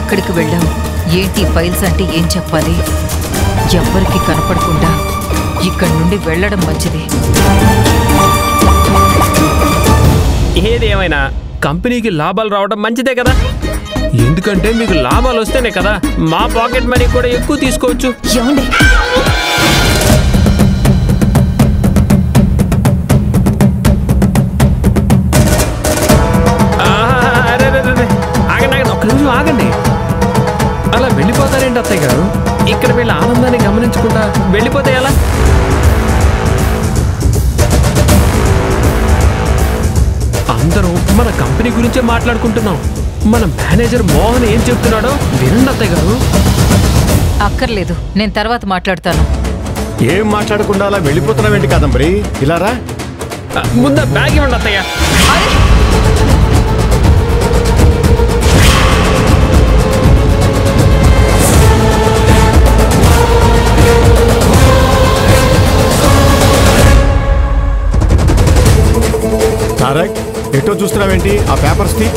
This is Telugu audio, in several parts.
ఎక్కడికి వెళ్ళావు? ఏంటి ఫైల్స్ అంటే ఏం చెప్పాలి? ఎవ్వరికి కనపడకుండా ఇక్కడి నుండి వెళ్ళడం మంచిది. ఏదేమైనా కంపెనీకి లాభాలు రావడం మంచిదే కదా, ఎందుకంటే మీకు లాభాలు వస్తేనే కదా మా పాకెట్ మనీ కూడా ఎక్కువ తీసుకోవచ్చు. ఏమండి? ఆగండి, ఒక్క నిమిషం ఆగండి. అలా వెళ్ళిపోతారేంటి అత్తయ్య గారు? ఇక్కడ వీళ్ళ ఆనందాన్ని గమనించకుండా వెళ్ళిపోతే ఎలా? అందరూ మన కంపెనీ గురించే మాట్లాడుకుంటున్నాం. మన మేనేజర్ మోహన్ ఏం చెప్తున్నాడో వినండి అత్తయ్య గారు. అక్కర్లేదు, నేను తర్వాత మాట్లాడతాను. ఏం మాట్లాడకుండా అలా వెళ్ళిపోతున్నావేంటి కాదంబరి? ఇలా రా. ముందు బ్యాగ్ ఇవ్వండి అత్తయ్య. తారక్, ఎటో చూస్తున్నావేంటి? ఆ పేపర్స్ కి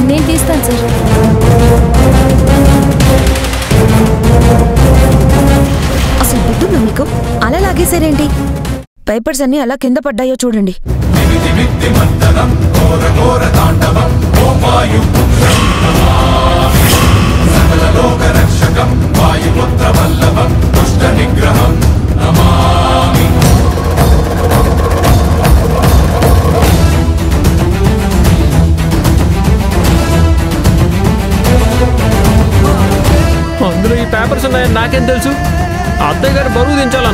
నేను తీస్తాను సార్. అసలు బుద్ధుందా మీకు? అలా లాగేశారేంటి? పేపర్స్ అన్ని అలా కింద పడ్డాయో చూడండి. అందులో ఈ పేపర్స్ ఉన్నాయని నాకేం తెలుసు? అత్తయ్య గారు బరువు దించాలి.